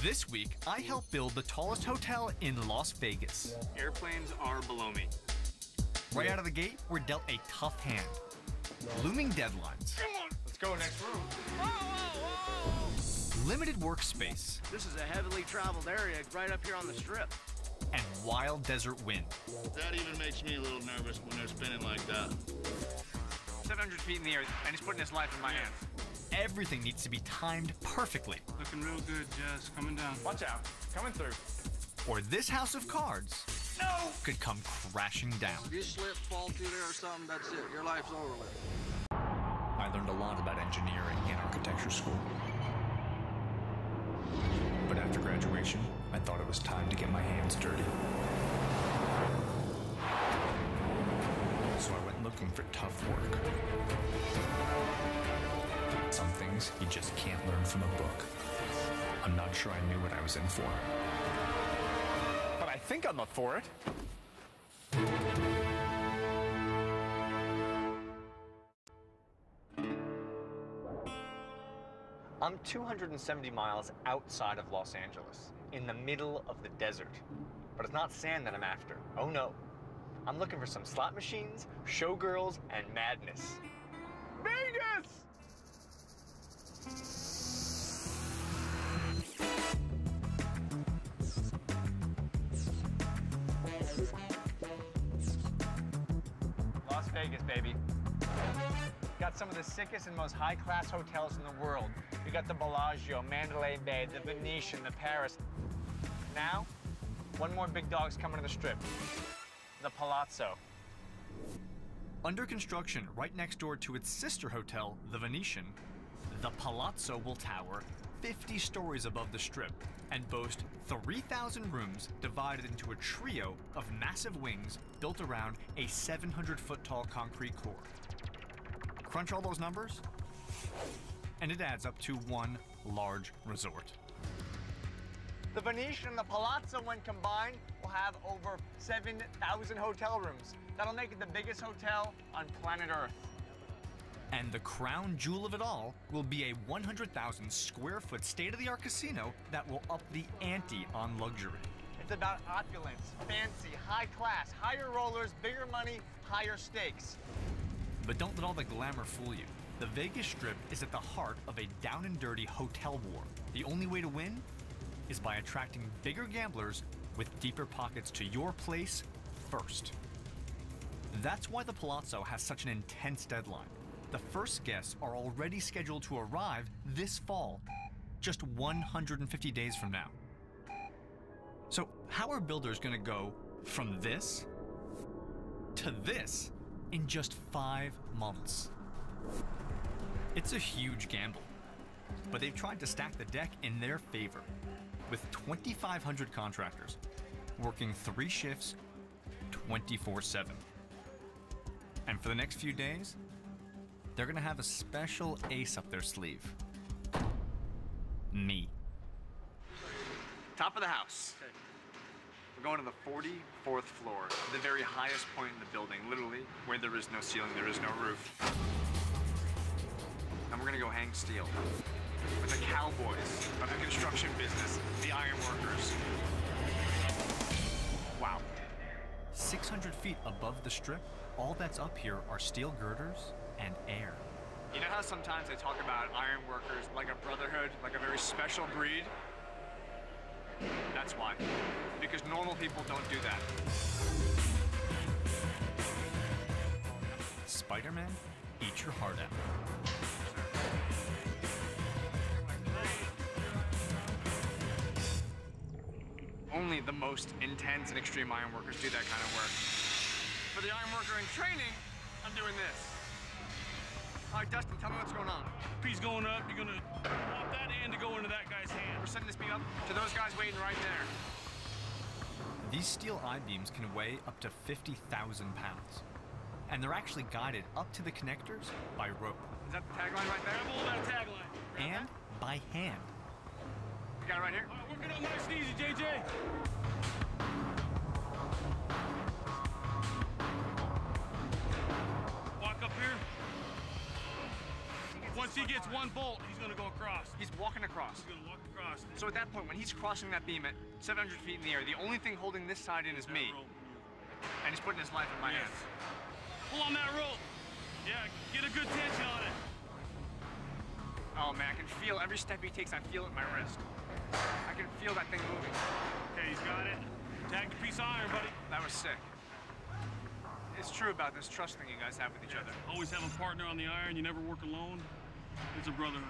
This week, I helped build the tallest hotel in Las Vegas. Airplanes are below me. Right out of the gate, we're dealt a tough hand. Looming deadlines. Come on! Let's go next room. Whoa, whoa, whoa! Limited workspace. This is a heavily traveled area right up here on the strip. And wild desert wind. That even makes me a little nervous when they're spinning like that. 700 feet in the air, and he's putting his life in my hands. Everything needs to be timed perfectly. Looking real good, Jess. Coming down. Watch out. Coming through. Or this house of cards could come crashing down. If you slip, fall through there or something, that's it. Your life's over with. I learned a lot about engineering in architecture school. But after graduation, I thought it was time to get my hands dirty. So I went looking for tough work. Some things you just can't learn from a book. I'm not sure I knew what I was in for. But I think I'm up for it. I'm 270 miles outside of Los Angeles, in the middle of the desert. But it's not sand that I'm after. Oh no. I'm looking for some slot machines, showgirls, and madness. Vegas! Las Vegas, baby. Got some of the sickest and most high-class hotels in the world. We got the Bellagio, Mandalay Bay, the Venetian, the Paris. Now, one more big dog's coming to the strip. The Palazzo. Under construction right next door to its sister hotel, the Venetian, the Palazzo will tower 50 stories above the strip and boast 3,000 rooms divided into a trio of massive wings built around a 700-foot tall concrete core. Crunch all those numbers, and it adds up to one large resort. The Venetian and the Palazzo, when combined, will have over 7,000 hotel rooms. That'll make it the biggest hotel on planet Earth. And the crown jewel of it all will be a 100,000 square foot state-of-the-art casino that will up the ante on luxury. It's about opulence, fancy, high class, higher rollers, bigger money, higher stakes. But don't let all the glamour fool you. The Vegas Strip is at the heart of a down and dirty hotel war. The only way to win is by attracting bigger gamblers with deeper pockets to your place first. That's why the Palazzo has such an intense deadline. The first guests are already scheduled to arrive this fall, just 150 days from now. So how are builders going to go from this to this in just 5 months? It's a huge gamble, but they've tried to stack the deck in their favor with 2,500 contractors working 3 shifts 24/7. And for the next few days, they're gonna have a special ace up their sleeve. Me. Top of the house. We're going to the 44th floor, the very highest point in the building, literally, where there is no ceiling, there is no roof. And we're gonna go hang steel with the cowboys of the construction business, the iron workers. Wow. 600 feet above the strip, all that's up here are steel girders and air. You know how sometimes they talk about iron workers like a brotherhood, like a very special breed? That's why. Because normal people don't do that. Spider-Man, eat your heart out. Only the most intense and extreme iron workers do that kind of work. For the iron worker in training, I'm doing this. All right, Dustin, tell me what's going on. Piece going up, you're gonna want that end to go into that guy's hand. We're sending this beam up to those guys waiting right there. These steel I-beams can weigh up to 50,000 pounds. And they're actually guided up to the connectors by rope. Is that the tagline right there? Grab hold of that tagline. And by hand. You got it right here? All right, work it up nice and easy, JJ. Walk up here. Once he gets one bolt, he's gonna go across. He's walking across. He's gonna walk across. So at that point, when he's crossing that beam at 700 feet in the air, the only thing holding this side in is me. And he's putting his life in my hands. Pull on that rope. Yeah, get a good tension on it. Oh man, I can feel every step he takes, I feel it in my wrist. I can feel that thing moving. Okay, he's got it. Tag the piece of iron, buddy. That was sick. It's true about this trust thing you guys have with each other. Always have a partner on the iron. You never work alone. It's a brotherhood.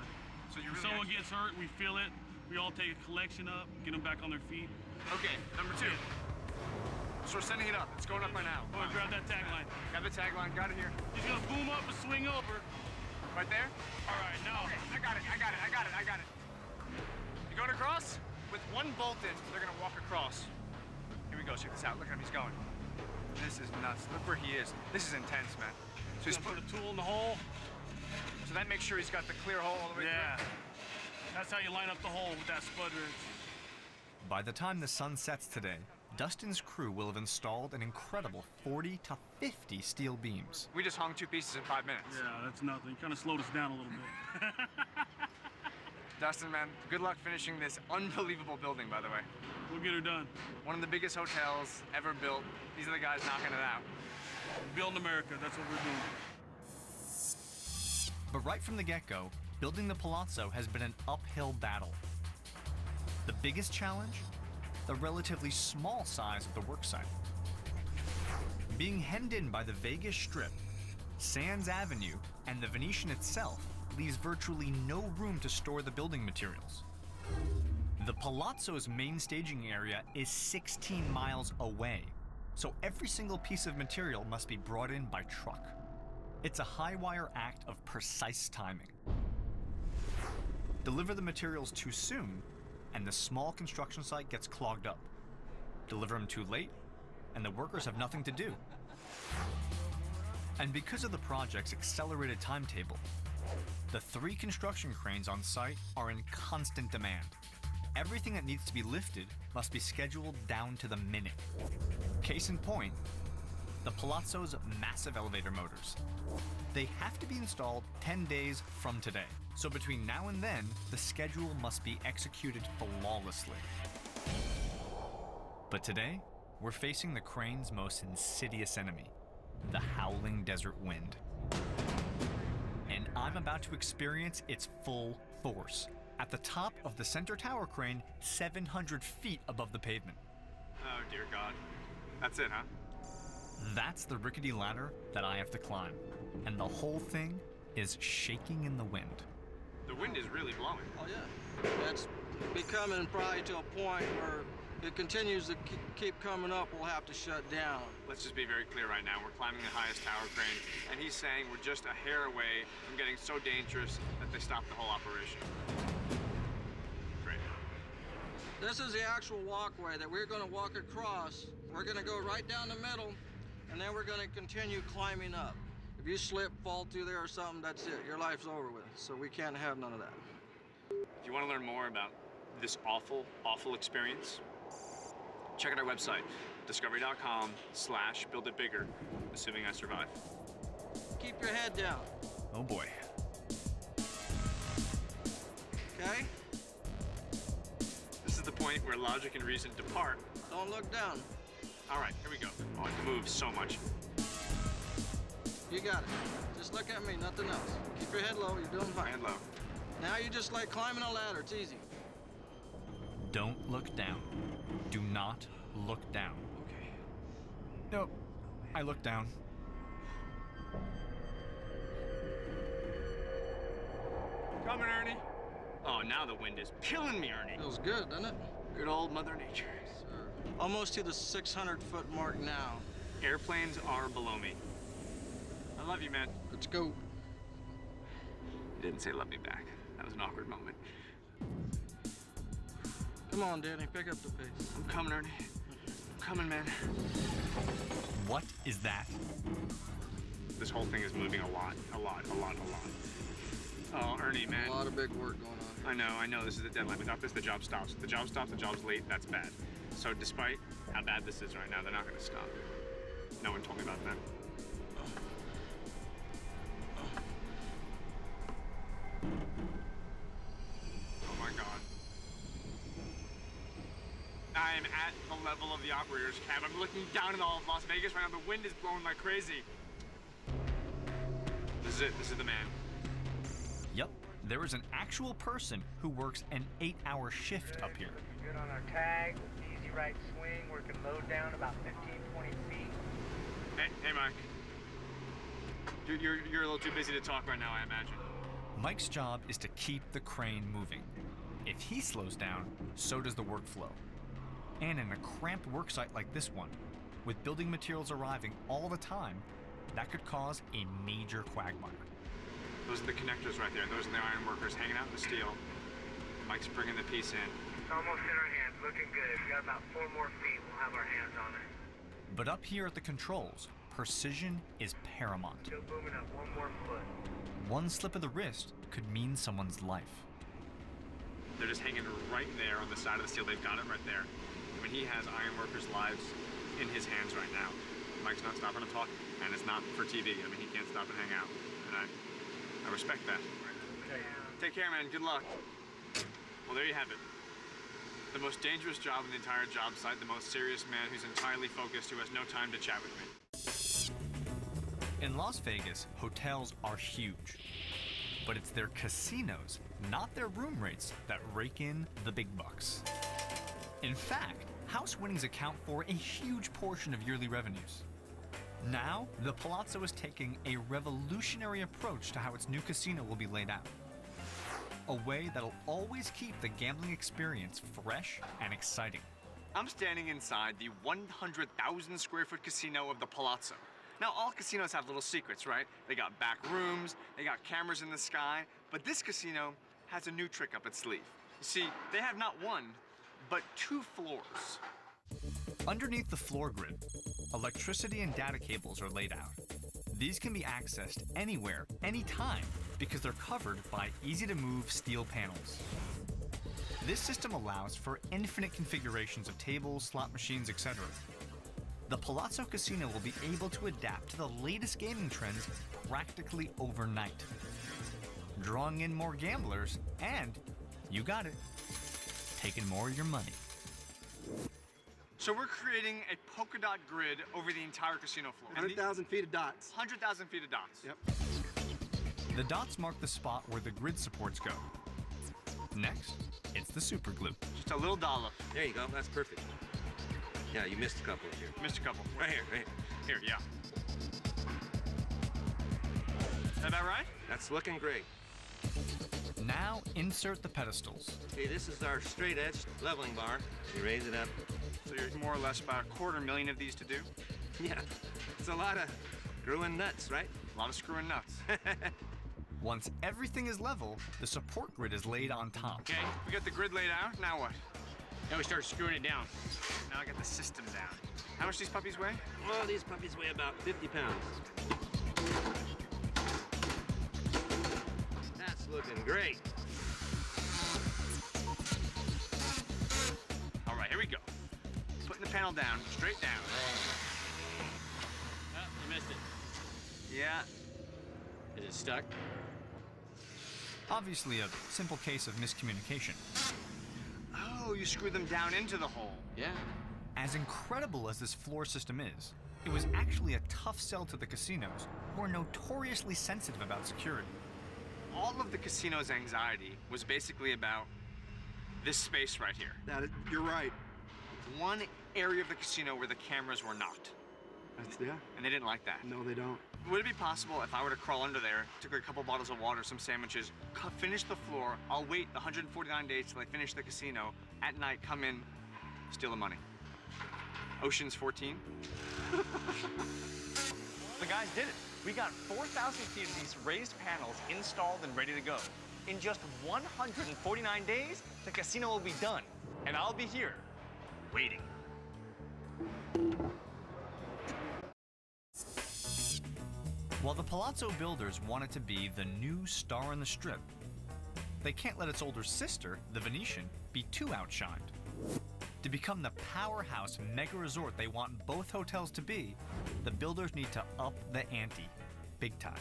So you If really someone gets hurt, we feel it. We all take a collection up, get them back on their feet. Okay, number 2. So we're sending it up. It's going up right now. Go ahead, grab that tagline. Got the tagline, got it here. He's gonna boom up and swing over. Right there? All right, now. Okay, I got it. You going across? With one bolt in, they're gonna walk across. Here we go, check this out. Look at him, he's going. This is nuts. Look where he is. This is intense, man. So He's gonna put a tool in the hole. So that makes sure he's got the clear hole all the way Yeah. through. That's how you line up the hole with that spud wrench. By the time the sun sets today, Dustin's crew will have installed an incredible 40 to 50 steel beams. We just hung 2 pieces in 5 minutes. Yeah, that's nothing. You kind of slowed us down a little bit. Dustin, man, good luck finishing this unbelievable building, by the way. We'll get her done. One of the biggest hotels ever built. These are the guys knocking it out. Building America, that's what we're doing. But right from the get-go, building the Palazzo has been an uphill battle. The biggest challenge? The relatively small size of the worksite. Being hemmed in by the Vegas Strip, Sands Avenue, and the Venetian itself leaves virtually no room to store the building materials. The Palazzo's main staging area is 16 miles away, so every single piece of material must be brought in by truck. It's a high-wire act of precise timing. Deliver the materials too soon, and the small construction site gets clogged up. Deliver them too late, and the workers have nothing to do. And because of the project's accelerated timetable, the 3 construction cranes on site are in constant demand. Everything that needs to be lifted must be scheduled down to the minute. Case in point, the Palazzo's massive elevator motors. They have to be installed 10 days from today. So between now and then, the schedule must be executed flawlessly. But today, we're facing the crane's most insidious enemy, the howling desert wind. And I'm about to experience its full force at the top of the center tower crane, 700 feet above the pavement. Oh, dear God. That's it, huh? That's the rickety ladder that I have to climb, and the whole thing is shaking in the wind. The wind is really blowing. Oh, yeah. It's becoming probably to a point where if it continues to keep coming up, we'll have to shut down. Let's just be very clear right now. We're climbing the highest tower crane, and he's saying we're just a hair away from getting so dangerous that they stop the whole operation. Great. This is the actual walkway that we're going to walk across. We're going to go right down the middle, and then we're going to continue climbing up. If you slip, fall through there or something, that's it. Your life's over with. So we can't have none of that. If you want to learn more about this awful, awful experience, check out our website, discovery.com/builditbigger, assuming I survive. Keep your head down, Oh boy. okay? This is the point where logic and reason depart. Don't look down. All right, here we go. Oh, it moves so much. You got it. Just look at me, nothing else. Keep your head low, you're doing fine. Hand low. Now you just like climbing a ladder, it's easy. Don't look down. Do not look down. Okay. Nope. I look down. Coming, Ernie. Oh, now the wind is killing me, Ernie. Feels good, doesn't it? Good old Mother Nature. Almost to the 600-foot mark now. Airplanes are below me. I love you, man. Let's go. You didn't say love me back. That was an awkward moment. Come on, Danny, pick up the pace. I'm coming, Ernie. I'm coming, man. What is that? This whole thing is moving a lot. Oh, Ernie, man. A lot of big work going on. I know, this is the deadline. Without this, the job stops. If the job stops, the job's late, that's bad. So despite how bad this is right now, they're not gonna stop. No one told me about that. I am at the level of the operator's cab. I'm looking down at all of Las Vegas right now. The wind is blowing like crazy. This is it. This is the man. Yep, there is an actual person who works an 8-hour shift up here. Good on our tag, easy right swing, working low down about 15, 20 feet. Hey, Mike. You're a little too busy to talk right now, I imagine. Mike's job is to keep the crane moving. If he slows down, so does the workflow. And in a cramped work site like this one, with building materials arriving all the time, that could cause a major quagmire. Those are the connectors right there. Those are the iron workers hanging out in the steel. Mike's bringing the piece in. It's almost in our hands, looking good. We got about 4 more feet, we'll have our hands on it. But up here at the controls, precision is paramount. Still booming up 1 more foot. One slip of the wrist could mean someone's life. They're just hanging right there on the side of the steel. They've got it right there. I mean, he has iron workers' lives in his hands right now. Mike's not stopping to talk, and it's not for TV. I mean, he can't stop and hang out. And I respect that. Okay. Take care, man. Good luck. Well, there you have it. The most dangerous job in the entire job site, the most serious man who's entirely focused, who has no time to chat with me. In Las Vegas, hotels are huge. But it's their casinos, not their room rates, that rake in the big bucks. In fact, house winnings account for a huge portion of yearly revenues. Now, the Palazzo is taking a revolutionary approach to how its new casino will be laid out. A way that'll always keep the gambling experience fresh and exciting. I'm standing inside the 100,000 square foot casino of the Palazzo. Now, all casinos have little secrets, right? They got back rooms, they got cameras in the sky, but this casino has a new trick up its sleeve. You see, they have not 1, but 2 floors. Underneath the floor grid, electricity and data cables are laid out. These can be accessed anywhere, anytime, because they're covered by easy-to-move steel panels. This system allows for infinite configurations of tables, slot machines, etc. The Palazzo Casino will be able to adapt to the latest gaming trends practically overnight, drawing in more gamblers and, you got it, taking more of your money. So we're creating a polka dot grid over the entire casino floor. 100,000 feet of dots. 100,000 feet of dots. Yep. The dots mark the spot where the grid supports go. Next, it's the super glue. Just a little dollop. There you go. That's perfect. Yeah, you missed a couple here. Missed a couple. Right here, right here. Here, yeah. Is that about right? That's looking great. Now insert the pedestals. Okay, this is our straight edge leveling bar. You raise it up. So you're more or less about 250,000 of these to do? Yeah, it's a lot of screwing nuts, right? A lot of screwing nuts. Once everything is level, the support grid is laid on top. Okay, we got the grid laid out. Now what? Now we start screwing it down. Now I got the system down. How much these puppies weigh? Well, these puppies weigh about 50 pounds. That's looking great. All right, here we go. Putting the panel down, straight down. Oh, you missed it. Yeah. Is it stuck? Obviously a simple case of miscommunication. Oh, you screwed them down into the hole. Yeah. As incredible as this floor system is, it was actually a tough sell to the casinos, who are notoriously sensitive about security. All of the casino's anxiety was basically about this space right here. You're right. One area of the casino where the cameras were not. Yeah. And they didn't like that. No, they don't. Would it be possible if I were to crawl under there, took a couple bottles of water, some sandwiches, finish the floor, I'll wait 149 days till I finish the casino, at night come in, steal the money. Ocean's 14. The guys did it. We got 4,000 feet of these raised panels installed and ready to go. In just 149 days, the casino will be done. And I'll be here, waiting. While the Palazzo builders want it to be the new star on the strip, they can't let its older sister, the Venetian, be too outshined. To become the powerhouse mega resort they want both hotels to be, the builders need to up the ante, big time.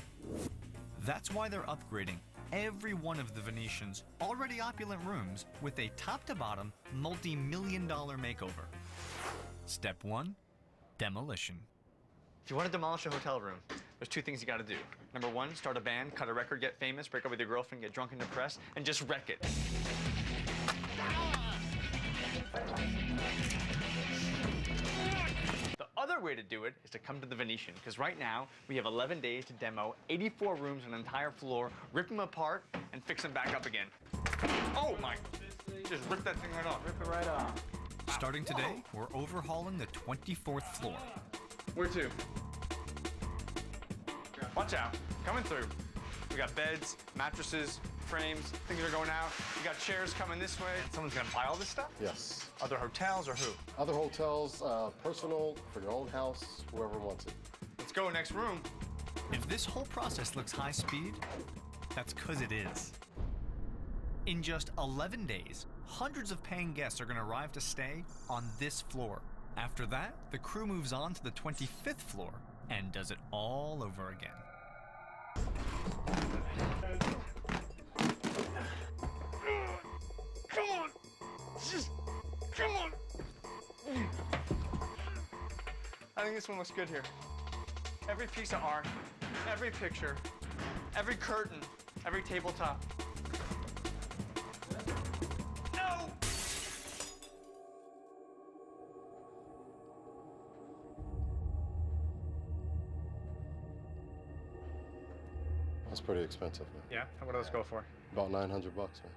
That's why they're upgrading every one of the Venetian's already opulent rooms with a top-to-bottom, multi-million-dollar makeover. Step 1, demolition. If you want to demolish a hotel room, there's two things you got to do. Number 1, start a band, cut a record, get famous, break up with your girlfriend, get drunk and depressed, and just wreck it. The other way to do it is to come to the Venetian, because right now we have 11 days to demo 84 rooms on an entire floor, rip them apart, and fix them back up again. Oh my! Just rip that thing right off. Rip it right off. Starting today, we're overhauling the 24th floor. Where to? Watch out, coming through. We got beds, mattresses, frames, things are going out. We got chairs coming this way. Someone's gonna buy all this stuff? Yes. Other hotels or who? Other hotels, personal, for your own house, whoever wants it. Let's go, next room. If this whole process looks high speed, that's 'cause it is. In just 11 days, hundreds of paying guests are gonna arrive to stay on this floor. After that, the crew moves on to the 25th floor and does it all over again. Come on! Just, come on! I think this one looks good here. Every piece of art, every picture, every curtain, every tabletop. No! That's pretty expensive, man. Yeah, what do those go for? About $900 bucks, man.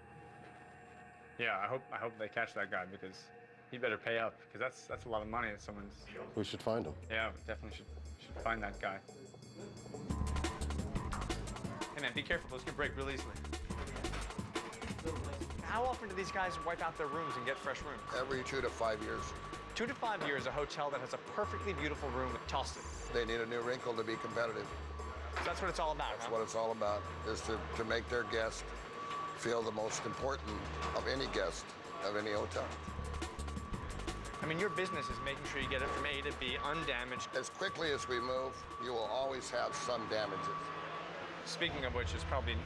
Yeah, I hope they catch that guy, because he better pay up, because that's a lot of money that someone's... We should find him. Yeah, we definitely should find that guy. Hey man, be careful, those can break real easily. How often do these guys wipe out their rooms and get fresh rooms? Every 2 to 5 years. 2 to 5 years, a hotel that has a perfectly beautiful room, tossed it. They need a new wrinkle to be competitive. So that's what it's all about, That's what it's all about, is to make their guest feel the most important of any guest of any hotel. I mean, your business is making sure you get it from A to B undamaged. As quickly as we move, you will always have some damages. Speaking of which, it's probably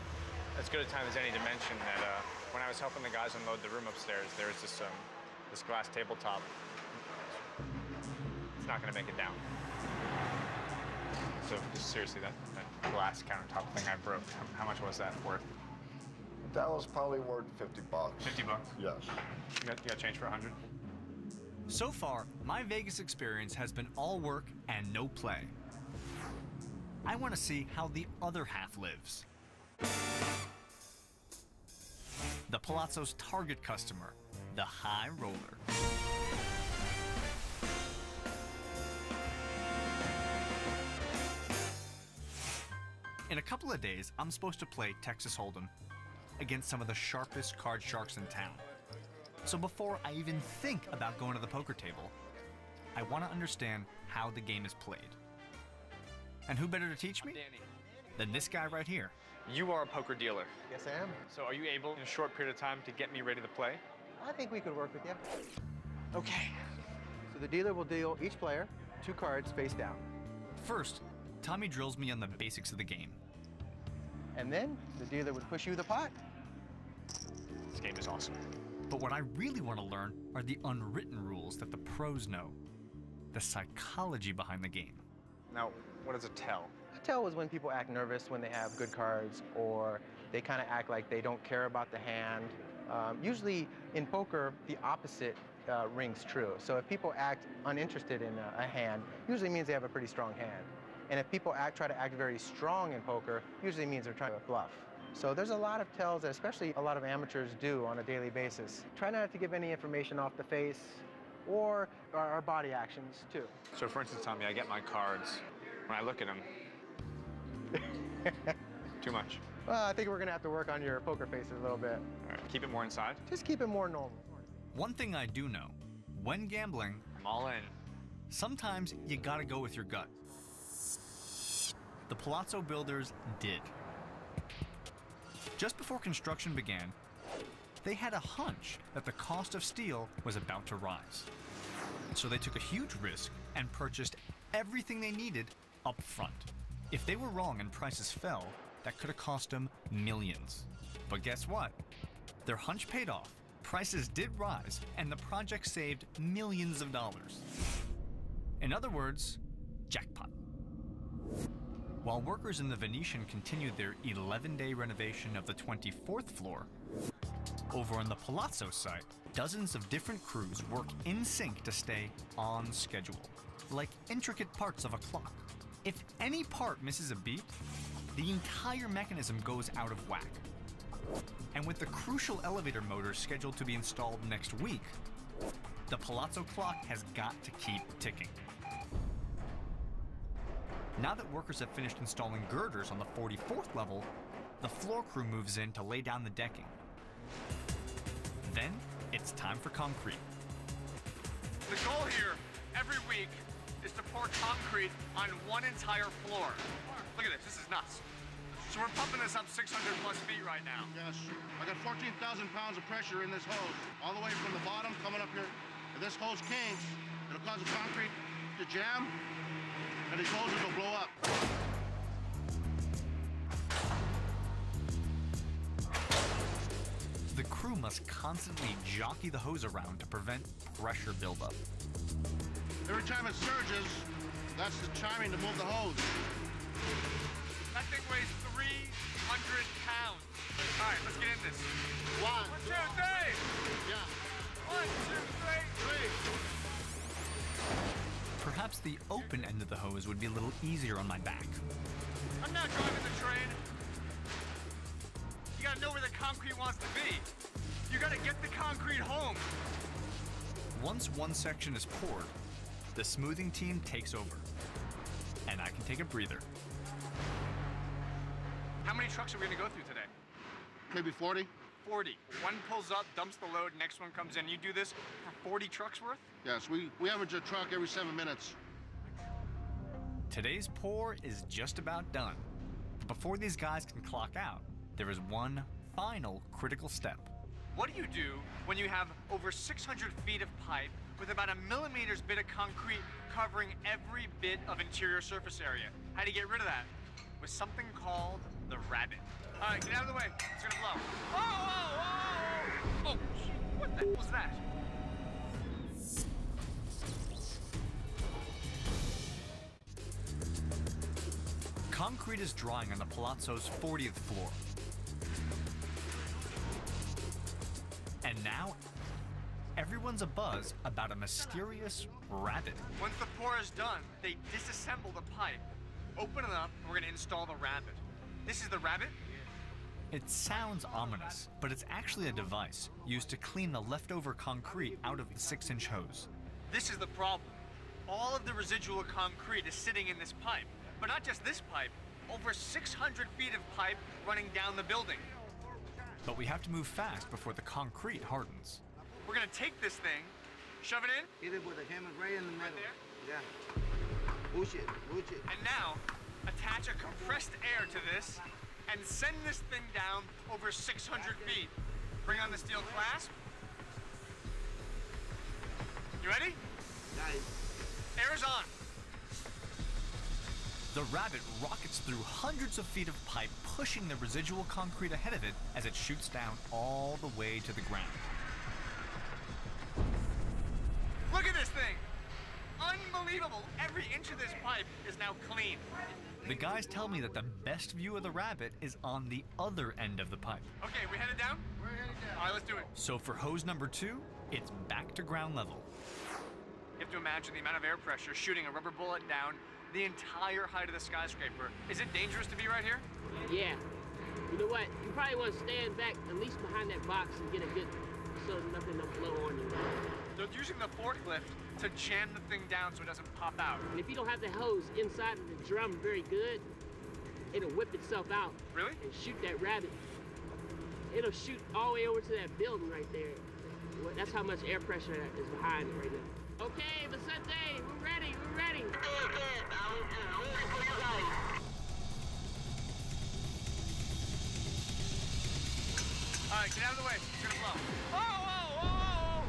as good a time as any to mention that when I was helping the guys unload the room upstairs, there was this glass tabletop. It's not going to make it down. So just seriously, that glass countertop thing I broke, how much was that worth? That was probably worth 50 bucks. 50 bucks? Yes. You got change for 100? So far, my Vegas experience has been all work and no play. I want to see how the other half lives. The Palazzo's target customer, the high roller. In a couple of days, I'm supposed to play Texas Hold'em against some of the sharpest card sharks in town. So before I even think about going to the poker table, I want to understand how the game is played. And who better to teach me than this guy right here? You are a poker dealer. Yes, I am. So are you able, in a short period of time, to get me ready to play? I think we could work with you. Okay. So the dealer will deal each player 2 cards face down. First, Tommy drills me on the basics of the game. And then the dealer would push you the pot. This game is awesome. But what I really want to learn are the unwritten rules that the pros know. The psychology behind the game. Now, what is a tell? A tell is when people act nervous when they have good cards, or they kind of act like they don't care about the hand. Usually in poker, the opposite rings true. So if people act uninterested in a hand, usually means they have a pretty strong hand. And if people try to act very strong in poker, usually means they're trying to bluff. So there's a lot of tells that especially a lot of amateurs do on a daily basis. Try not to give any information off the face or our body actions too. So for instance, Tommy, I get my cards. When I look at them, too much. Well, I think we're gonna have to work on your poker faces a little bit. All right, keep it more inside. Just keep it more normal. One thing I do know, when gambling, I'm all in. sometimes you gotta go with your gut. The Palazzo builders did. Just before construction began, they had a hunch that the cost of steel was about to rise. So they took a huge risk and purchased everything they needed up front. If they were wrong and prices fell, that could have cost them millions. But guess what? Their hunch paid off. Prices did rise, and the project saved millions of dollars. In other words, jackpot. While workers in the Venetian continued their 11-day renovation of the 24th floor, over on the Palazzo site, dozens of different crews work in sync to stay on schedule, like intricate parts of a clock. If any part misses a beat, the entire mechanism goes out of whack. And with the crucial elevator motor scheduled to be installed next week, the Palazzo clock has got to keep ticking. Now that workers have finished installing girders on the 44th level, the floor crew moves in to lay down the decking. Then, it's time for concrete. The goal here, every week, is to pour concrete on one entire floor. Look at this is nuts. So we're pumping this up 600 plus feet right now. Yes, I got 14,000 pounds of pressure in this hose, all the way from the bottom coming up here. If this hose kinks, it'll cause the concrete to jam, and these hoses will blow up. The crew must constantly jockey the hose around to prevent pressure buildup. Every time it surges, that's the chiming to move the hose. That thing weighs 300 pounds. All right, let's get in this. One, two, three. Yeah. 1, 2, 3. Perhaps the open end of the hose would be a little easier on my back. I'm not driving the train. You gotta know where the concrete wants to be. You gotta get the concrete home. Once one section is poured, the smoothing team takes over, and I can take a breather. How many trucks are we gonna go through today? Maybe 40. 40. One pulls up, dumps the load, next one comes in. You do this for 40 trucks worth? Yes, we average a truck every 7 minutes. Today's pour is just about done. But before these guys can clock out, there is one final critical step. What do you do when you have over 600 feet of pipe with about a millimeter's bit of concrete covering every bit of interior surface area? How do you get rid of that? With something called the rabbit. All right, get out of the way. It's gonna blow. Whoa, whoa, whoa! Oh, what the hell was that? Concrete is drying on the Palazzo's 40th floor. And now, everyone's abuzz about a mysterious rabbit. Once the pour is done, they disassemble the pipe, open it up, and we're gonna install the rabbit. This is the rabbit? It sounds ominous, but it's actually a device used to clean the leftover concrete out of the 6-inch hose. This is the problem. All of the residual concrete is sitting in this pipe. But not just this pipe, over 600 feet of pipe running down the building. But we have to move fast before the concrete hardens. We're gonna take this thing, shove it in. Hit it with a hammer right in the middle. Right there? Yeah. Push it, push it. And now, attach a compressed air to this and send this thing down over 600 feet. Bring on the steel clasp. You ready? Nice. Air is on. The rabbit rockets through hundreds of feet of pipe, pushing the residual concrete ahead of it as it shoots down all the way to the ground. Look at this thing. Unbelievable. Every inch of this pipe is now clean. The guys tell me that the best view of the rabbit is on the other end of the pipe. Okay, we headed down? We're headed down. All right, let's do it. So for hose number 2, it's back to ground level. You have to imagine the amount of air pressure shooting a rubber bullet down the entire height of the skyscraper. Is it dangerous to be right here? Yeah. You know what? You probably want to stand back at least behind that box and get a good, so nothing will blow on you. They're using the forklift to jam the thing down so it doesn't pop out. And if you don't have the hose inside of the drum very good, it'll whip itself out. Really? And shoot that rabbit. It'll shoot all the way over to that building right there. That's how much air pressure is behind it right now. Okay, Vicente, we're ready, we're ready. All right, get out of the way. It's gonna blow. Whoa, whoa, whoa, whoa!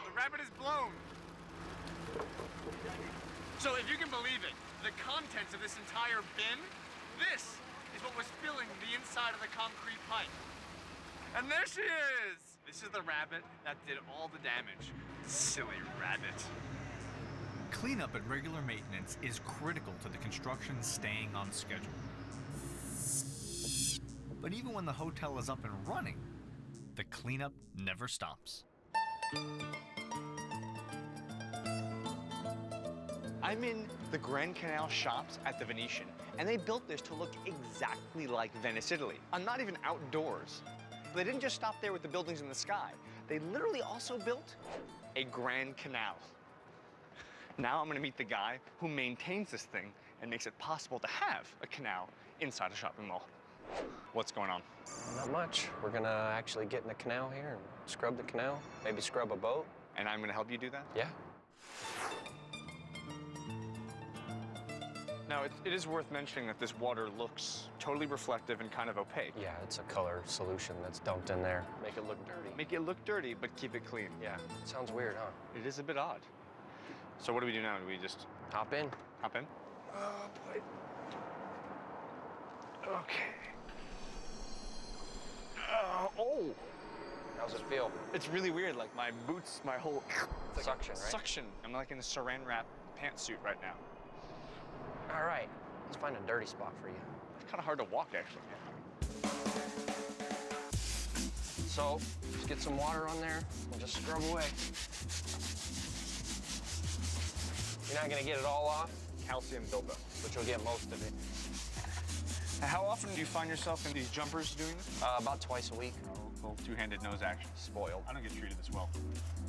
The rabbit is blown. So if you can believe it, the contents of this entire bin. This is what was filling the inside of the concrete pipe. And there she is! This is the rabbit that did all the damage. Silly rabbit. Cleanup and regular maintenance is critical to the construction staying on schedule. But even when the hotel is up and running, the cleanup never stops. I'm in the Grand Canal shops at the Venetian, and they built this to look exactly like Venice, Italy. I'm not even outdoors. They didn't just stop there with the buildings in the sky. They literally also built a Grand Canal. Now I'm gonna meet the guy who maintains this thing and makes it possible to have a canal inside a shopping mall. What's going on? Not much. We're gonna actually get in the canal here and scrub the canal, maybe scrub a boat. And I'm gonna help you do that? Yeah. Now, it is worth mentioning that this water looks totally reflective and kind of opaque. Yeah, it's a color solution that's dumped in there. Make it look dirty. Make it look dirty, but keep it clean. Yeah, sounds weird, huh? It is a bit odd. So what do we do now? Do we just hop in? Hop in? Oh, boy. Okay. Oh! How's it feel? It's really weird, like my boots, my whole... Like suction, right? Suction. I'm like in a saran wrap pantsuit right now. All right, let's find a dirty spot for you. It's kind of hard to walk, actually. So, let's get some water on there and just scrub away. You're not gonna get it all off? Calcium buildup. But you'll get most of it. How often do you find yourself in these jumpers doing this? About twice a week. Oh, little two-handed nose action. Spoiled. I don't get treated this well.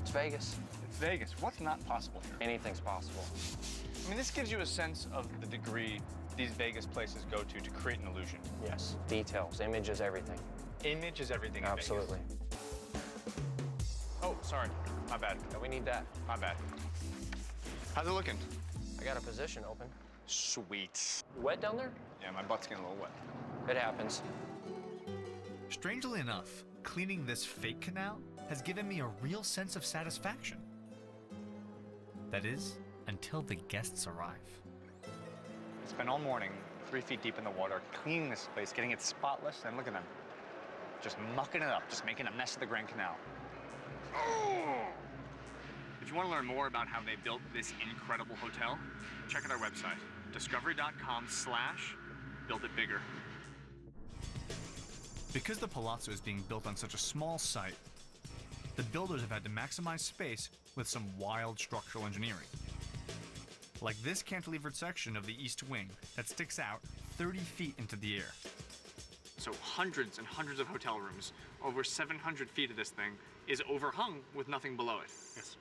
It's Vegas. It's Vegas. What's not possible here? Anything's possible. I mean, this gives you a sense of the degree these Vegas places go to create an illusion. Yes, details, image is everything. Image is everything in Absolutely. Vegas. Oh, sorry, my bad. No, we need that. My bad. How's it looking? I got a position open. Sweet. You wet down there? Yeah, my butt's getting a little wet. It happens. Strangely enough, cleaning this fake canal has given me a real sense of satisfaction. That is, until the guests arrive. I spent all morning 3 feet deep in the water, cleaning this place, getting it spotless, and look at them. Just mucking it up, just making a mess of the Grand Canal. Oh! If you want to learn more about how they built this incredible hotel, check out our website, discovery.com/builditbigger. Because the palazzo is being built on such a small site, the builders have had to maximize space with some wild structural engineering. Like this cantilevered section of the east wing that sticks out 30 feet into the air. So hundreds and hundreds of hotel rooms, over 700 feet of this thing, is overhung with nothing below it. Yes.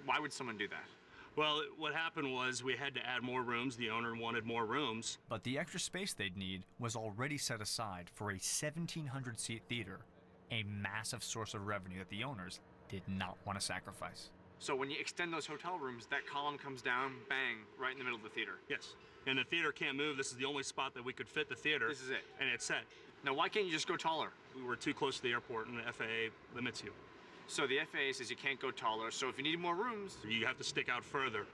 Why would someone do that? Well, what happened was we had to add more rooms. The owner wanted more rooms. But the extra space they'd need was already set aside for a 1,700-seat theater, a massive source of revenue that the owners did not want to sacrifice. So when you extend those hotel rooms, that column comes down, bang, right in the middle of the theater. Yes. And the theater can't move. This is the only spot that we could fit the theater. This is it. And it's set. Now, why can't you just go taller? We were too close to the airport, and the FAA limits you. So the FAA says you can't go taller, so if you need more rooms... You have to stick out further.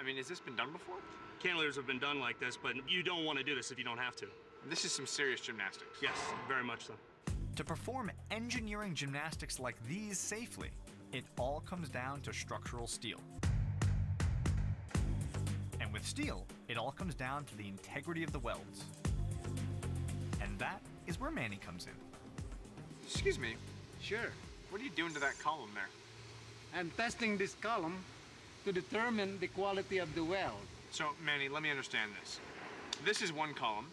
I mean, has this been done before? Cantilevers have been done like this, but you don't want to do this if you don't have to. This is some serious gymnastics. Yes, very much so. To perform engineering gymnastics like these safely, it all comes down to structural steel. And with steel, it all comes down to the integrity of the welds. And that is where Manny comes in. Excuse me. Sure. What are you doing to that column there? I'm testing this column to determine the quality of the weld. So, Manny, let me understand this. This is one column,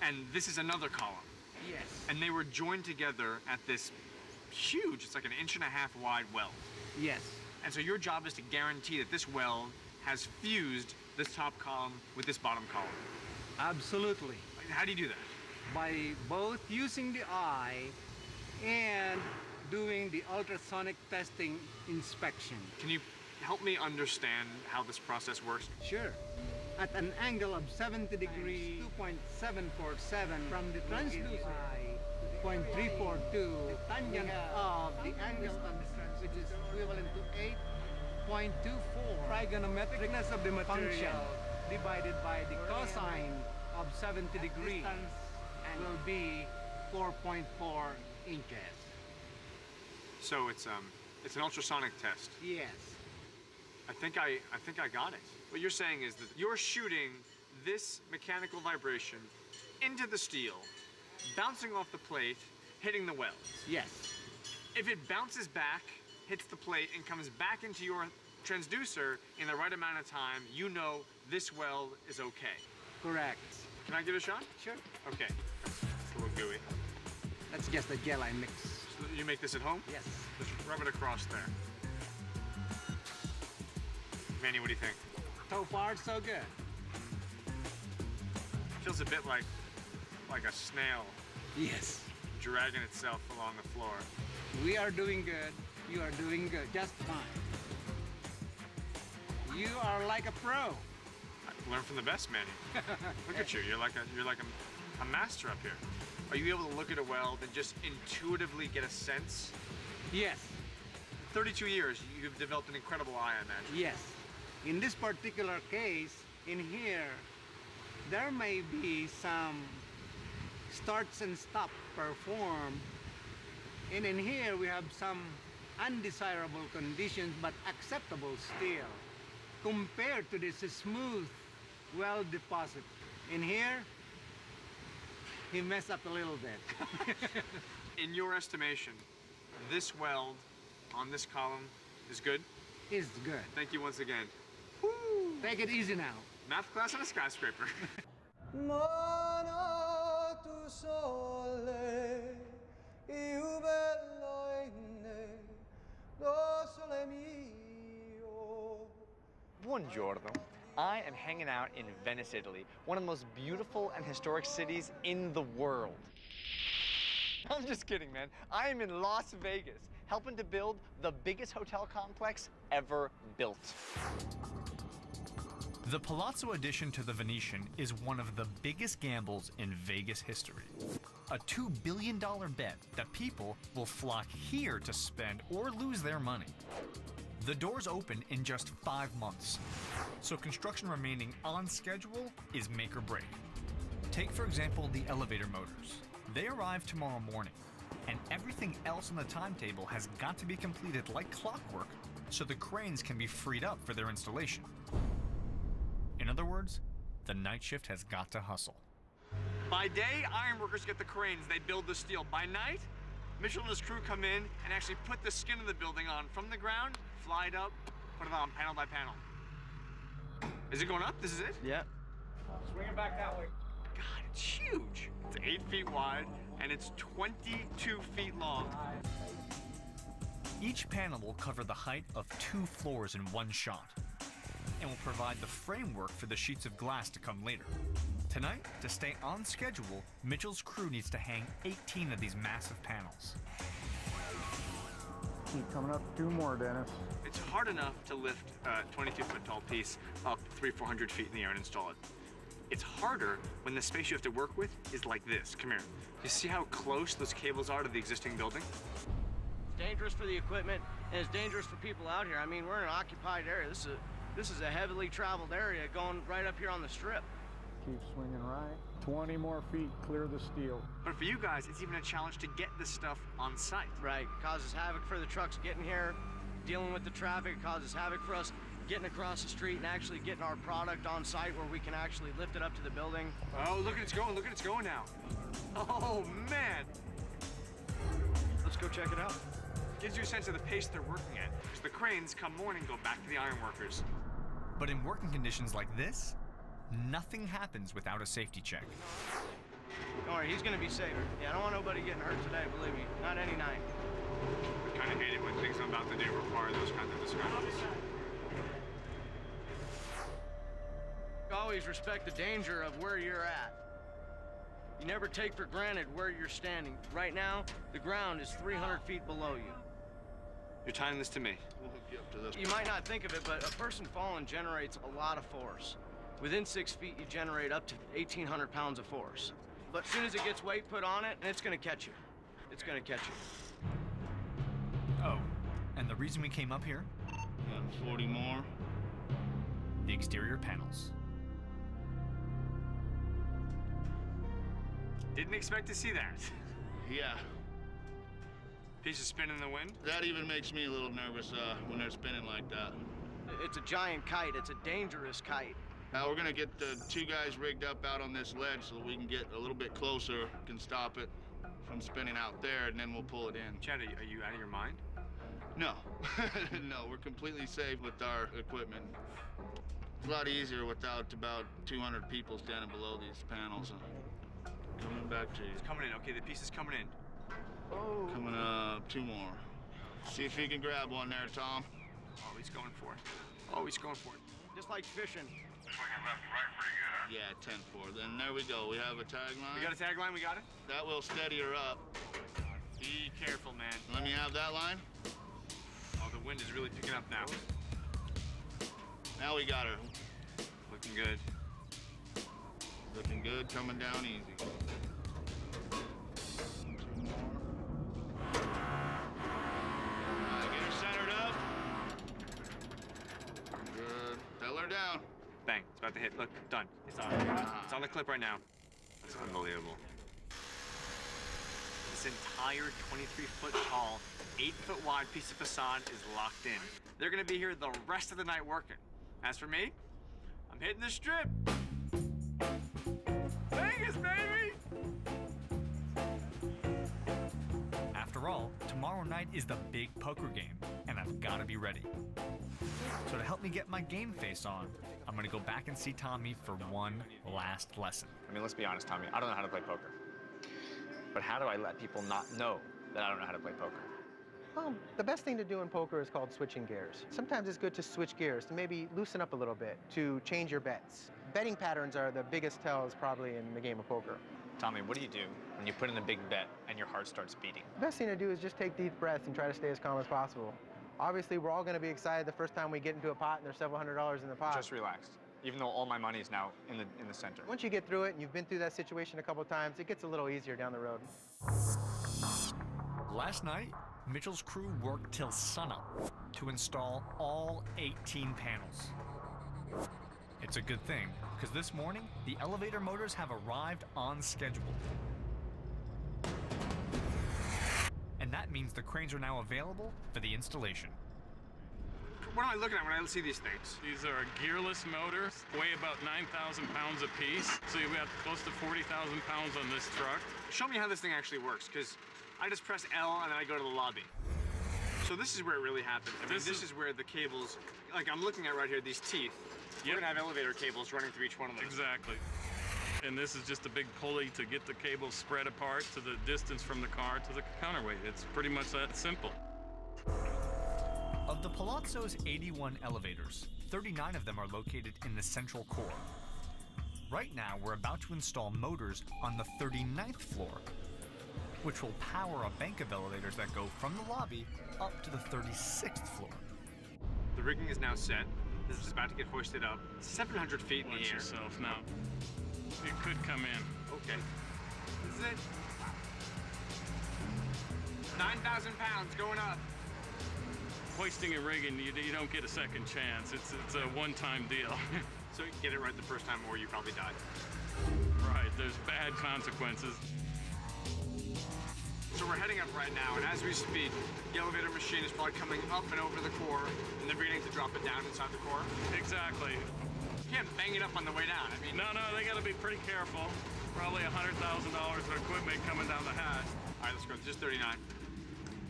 and this is another column. Yes. And they were joined together at this huge, it's like 1.5 inch wide weld. Yes. And so your job is to guarantee that this weld has fused this top column with this bottom column. Absolutely. How do you do that? By both using the eye and doing the ultrasonic testing inspection. Can you help me understand how this process works? Sure. At an angle of 70 degrees, 2.747 from the translucent eye, 0.342, the tangent of the angle of the translucent, which is equivalent to 8.24. Trigonometric thickness of the material. divided by the cosine of 70 degrees will be 4.4 inches. So it's an ultrasonic test. Yes. I think I got it. What you're saying is that you're shooting this mechanical vibration into the steel, bouncing off the plate, hitting the weld. Yes. If it bounces back, hits the plate, and comes back into your transducer in the right amount of time, you know this weld is okay. Correct. Can I give it a shot? Sure. Okay. It's a little gooey. That's just the gel I mix. So you make this at home? Yes. Just rub it across there. Manny, what do you think? So far, so good. Feels a bit like a snail. Yes. Dragging itself along the floor. We are doing good. You are doing good. Just fine. You are like a pro. I learn from the best, Manny. Look at you. You're like a master up here. Are you able to look at a weld and just intuitively get a sense? Yes. 32 years, you've developed an incredible eye, I imagine. Yes. In this particular case, in here, there may be some starts and stop performed. And in here, we have some undesirable conditions, but acceptable still, compared to this smooth weld deposit. In here, he messed up a little bit. In your estimation, this weld on this column is good? Is good. Thank you once again. Woo! Take it easy now. Math class on a skyscraper. Buongiorno. I am hanging out in Venice, Italy, one of the most beautiful and historic cities in the world. I'm just kidding, man. I am in Las Vegas, helping to build the biggest hotel complex ever built. The Palazzo addition to the Venetian is one of the biggest gambles in Vegas history. A $2 billion bet that people will flock here to spend or lose their money. The doors open in just 5 months, so construction remaining on schedule is make or break. Take, for example, the elevator motors. They arrive tomorrow morning, and everything else on the timetable has got to be completed like clockwork so the cranes can be freed up for their installation. In other words, the night shift has got to hustle. By day, ironworkers get the cranes, they build the steel. By night, Mitchell and his crew come in and actually put the skin of the building on from the ground, fly it up, put it on panel by panel. Is it going up? This is it? Yeah. Swing it back that way. God, it's huge. It's 8 feet wide and it's 22 feet long. Each panel will cover the height of 2 floors in one shot and will provide the framework for the sheets of glass to come later. Tonight, to stay on schedule, Mitchell's crew needs to hang 18 of these massive panels. Keep coming up 2 more, Dennis. It's hard enough to lift a 22-foot tall piece up 300-400 feet in the air and install it. It's harder when the space you have to work with is like this. Come here. You see how close those cables are to the existing building? It's dangerous for the equipment, and it's dangerous for people out here. I mean, we're in an occupied area. This is a heavily traveled area going right up here on the strip. Keep swinging right. 20 more feet, clear the steel. But for you guys, it's even a challenge to get this stuff on site. Right, it causes havoc for the trucks getting here, dealing with the traffic. It causes havoc for us getting across the street and actually getting our product on site where we can actually lift it up to the building. Oh, look at it's going now. Oh, man. Let's go check it out. Gives you a sense of the pace they're working at. Because the cranes come morning go back to the ironworkers. But in working conditions like this, nothing happens without a safety check. Don't worry, he's gonna be safe. Yeah, I don't want nobody getting hurt today, believe me. Not any night. I kind of hate it when things I'm about to do require those kinds of discussions. Always respect the danger of where you're at. You never take for granted where you're standing. Right now, the ground is 300 feet below you. You're tying this to me. We'll hook you up to this. You might not think of it, but a person falling generates a lot of force. Within 6 feet, you generate up to 1,800 pounds of force. But as soon as it gets weight put on it, it's gonna catch you. It's gonna catch you. Oh, and the reason we came up here? Got 40 more. The exterior panels. Didn't expect to see that. Yeah. Pieces spinning in the wind? That even makes me a little nervous when they're spinning like that. It's a giant kite. It's a dangerous kite. Now we're gonna get the 2 guys rigged up out on this ledge so we can get a little bit closer, can stop it from spinning out there, and then we'll pull it in. Chad, are you out of your mind? No, no, we're completely safe with our equipment. It's a lot easier without about 200 people standing below these panels. Coming back to you. It's coming in. Okay, the piece is coming in. Oh. Coming up, 2 more. See if you can grab one there, Tom. Oh, he's going for it. Oh, he's going for it. Just like fishing. Swinging left and right pretty good, huh? Yeah, 10-4. Then there we go. We have a tag line. We got a tag line? We got it? That will steady her up. Be careful, man. Let me have that line. Oh, the wind is really picking up now. Now we got her. Looking good. Looking good, coming down easy. 2 more. Get her centered up. Good. Tell her down. Bang. It's about to hit. Look, done. It's on. It's on the clip right now. That's unbelievable. This entire 23-foot tall, 8-foot wide piece of facade is locked in. They're gonna be here the rest of the night working. As for me, I'm hitting the strip. Vegas, baby! After all, tomorrow night is the big poker game, and I've got to be ready. So to help me get my game face on, I'm going to go back and see Tommy for one last lesson. I mean, let's be honest, Tommy, I don't know how to play poker. But how do I let people not know that I don't know how to play poker? Well, the best thing to do in poker is called switching gears. Sometimes it's good to switch gears, to maybe loosen up a little bit, to change your bets. Betting patterns are the biggest tells probably in the game of poker. Tommy, what do you do when you put in a big bet and your heart starts beating? The best thing to do is just take deep breaths and try to stay as calm as possible. Obviously, we're all going to be excited the first time we get into a pot and there's several $100s in the pot. Just relax, even though all my money is now in the center. Once you get through it and you've been through that situation a couple times, it gets a little easier down the road. Last night, Mitchell's crew worked till sunup to install all 18 panels. It's a good thing, because this morning, the elevator motors have arrived on schedule. And that means the cranes are now available for the installation. What am I looking at when I see these things? These are gearless motors, weigh about 9,000 pounds apiece. So you've got close to 40,000 pounds on this truck. Show me how this thing actually works, because I just press L and then I go to the lobby. So this is where it really happens. I mean, this is where the cables, like I'm looking at right here, these teeth. We're gonna have elevator cables running through each one of them. Exactly. And this is just a big pulley to get the cables spread apart to the distance from the car to the counterweight. It's pretty much that simple. Of the Palazzo's 81 elevators, 39 of them are located in the central core. Right now, we're about to install motors on the 39th floor, which will power a bank of elevators that go from the lobby up to the 36th floor. The rigging is now set. This is about to get hoisted up 700 feet in the air. Watch yourself now. It could come in. Okay. This is it. 9,000 pounds going up. Hoisting and rigging, you don't get a second chance. It's a one-time deal. So you get it right the first time or you probably die. Right, there's bad consequences. So we're heading up right now, and as we speak, the elevator machine is probably coming up and over the core, and they're beginning to drop it down inside the core. Exactly. You can't bang it up on the way down. I mean, no, they got to be pretty careful. Probably $100,000 of equipment coming down the hatch. All right, let's go. This is 39.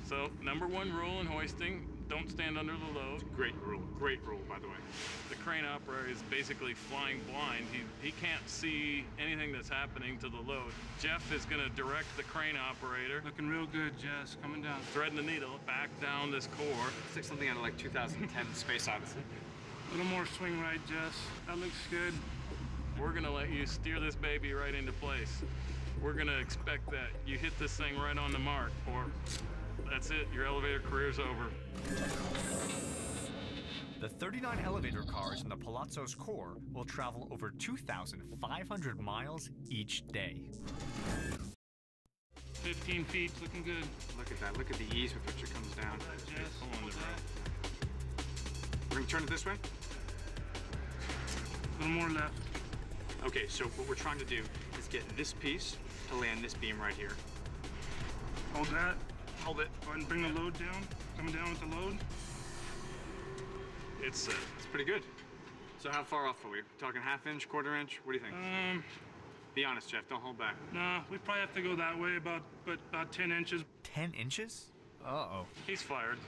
So, #1 rule in hoisting, don't stand under the load. Great rule, by the way. The crane operator is basically flying blind. He can't see anything that's happening to the load. Jeff is going to direct the crane operator. Looking real good, Jess. Coming down. Threading the needle back down this core. It's like something out of like 2010 Space Odyssey. A little more swing right, Jess. That looks good. We're going to let you steer this baby right into place. We're going to expect that you hit this thing right on the mark, or that's it. Your elevator career's over. The 39 elevator cars in the Palazzo's core will travel over 2,500 miles each day. 15 feet, looking good. Look at that. Look at the ease with which it comes down. Yes. Pull on the rope. We're going to turn it this way? A little more left. Okay, so what we're trying to do is get this piece to land this beam right here. Hold that. Hold it. Go ahead and bring the load down. Coming down with the load. It's pretty good. So how far off are we? Talking ½ inch, quarter inch? What do you think? Be honest, Jeff. Don't hold back. Nah, we probably have to go that way about 10 inches. 10 inches? Uh-oh. He's fired.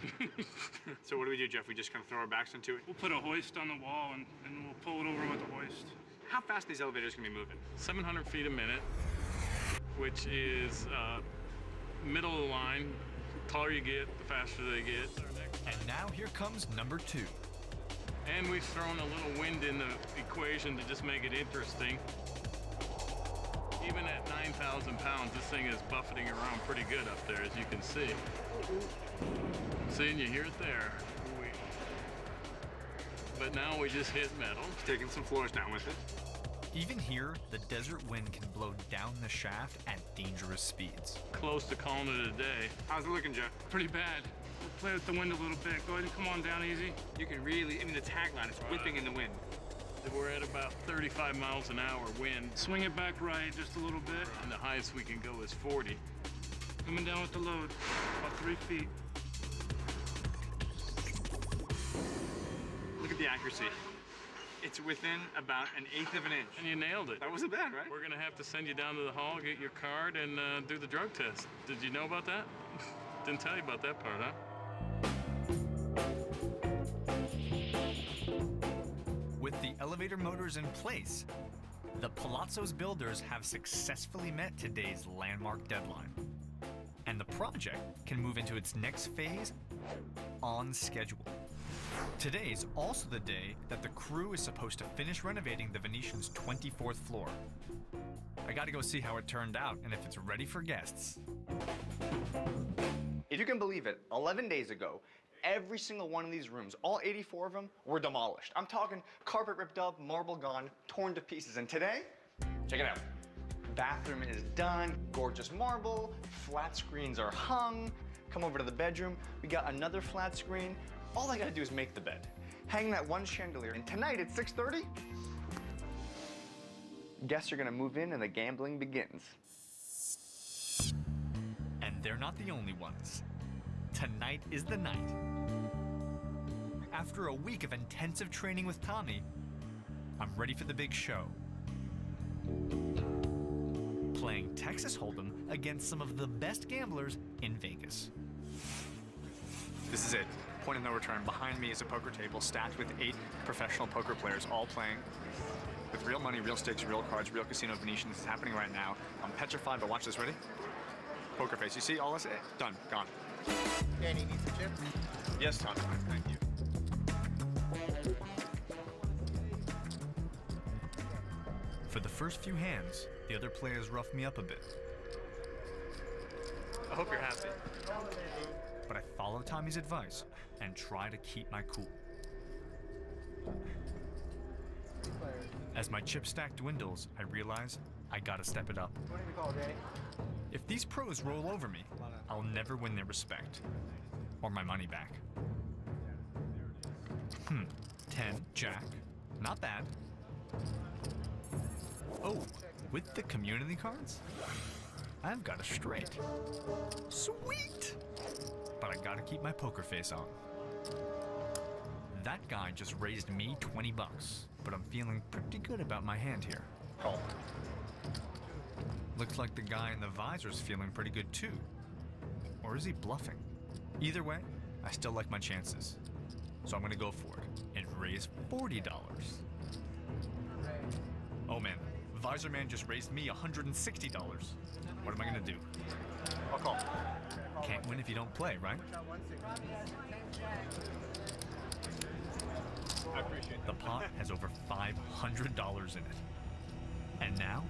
So what do we do, Jeff? We just kind of throw our backs into it? We'll put a hoist on the wall and we'll pull it over with the hoist. How fast are these elevators gonna be moving? 700 feet a minute, which is middle of the line. The taller you get, the faster they get. And now here comes number 2. And we've thrown a little wind in the equation to just make it interesting. Even at 9,000 pounds, this thing is buffeting around pretty good up there, as you can see. See, and you hear it there. But now we just hit metal. Taking some floors down with it. Even here, the desert wind can blow down the shaft at dangerous speeds. Close to calling it a day. How's it looking, Jeff? Pretty bad. We'll play with the wind a little bit. Go ahead and come on down easy. You can really, I mean, the tagline is whipping in the wind. We're at about 35 miles an hour wind. Swing it back right just a little bit. And the highest we can go is 40. Coming down with the load, about 3 feet. Look at the accuracy. It's within about 1/8 of an inch. And you nailed it. That wasn't bad, right? We're gonna have to send you down to the hall, get your card, and do the drug test. Did you know about that? Didn't tell you about that part, huh? With the elevator motors in place, the Palazzo's builders have successfully met today's landmark deadline. And the project can move into its next phase on schedule. Today's also the day that the crew is supposed to finish renovating the Venetian's 24th floor. I gotta go see how it turned out and if it's ready for guests. If you can believe it, 11 days ago, every single one of these rooms, all 84 of them, were demolished. I'm talking carpet ripped up, marble gone, torn to pieces. And today, check it out. Bathroom is done, gorgeous marble, flat screens are hung. Come over to the bedroom, we got another flat screen. All I gotta do is make the bed. Hang that one chandelier, and tonight at 6:30, guests are gonna move in and the gambling begins. And they're not the only ones. Tonight is the night. After a week of intensive training with Tommy, I'm ready for the big show. Playing Texas Hold'em against some of the best gamblers in Vegas. This is it. Point of no return. Behind me is a poker table stacked with 8 professional poker players, all playing with real money, real stakes, real cards, real casino Venetian. This is happening right now. I'm petrified, but watch this. Ready? Poker face. You see all this? Done. Gone. Danny, need some chips? Yes, Tom. Thank you. For the first few hands, the other players roughed me up a bit. I hope you're happy. But I follow Tommy's advice and try to keep my cool. As my chip stack dwindles, I realize I gotta step it up. What do we call, Danny? If these pros roll over me, I'll never win their respect or my money back. 10, jack. Not bad. Oh, with the community cards, I've got a straight. Sweet! But I gotta keep my poker face on. That guy just raised me 20 bucks, but I'm feeling pretty good about my hand here. Call. Looks like the guy in the visor's feeling pretty good too. Or is he bluffing? Either way, I still like my chances. So I'm gonna go for it and raise $40. Oh man, Visor Man just raised me $160. What am I gonna do? I'll call. Can't win if you don't play, right? I appreciate it. The pot has over $500 in it. And now,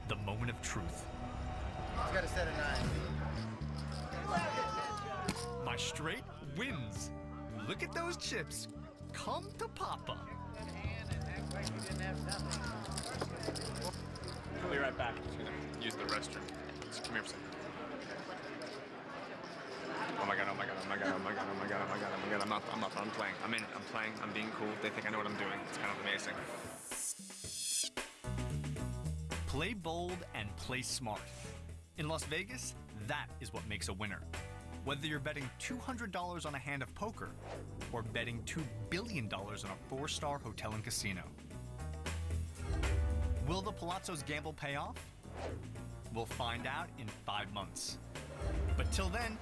the moment of truth. He's got a set of 9. My straight wins. Look at those chips. Come to Papa. I'll be right back. I'm just gonna use the restroom. Just come here for a second. Oh my god, oh my god, oh my god, oh my god, oh my god, oh my god, oh my god, I'm up, I'm playing. I'm in it, I'm playing, I'm being cool. They think I know what I'm doing. It's kind of amazing. Play bold and play smart. In Las Vegas, that is what makes a winner. Whether you're betting $200 on a hand of poker or betting $2 billion on a 4-star hotel and casino. Will the Palazzo's gamble pay off? We'll find out in 5 months. But till then,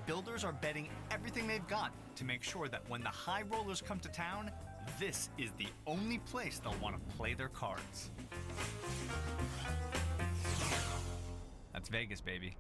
builders are betting everything they've got to make sure that when the high rollers come to town, this is the only place they'll want to play their cards. That's Vegas, baby.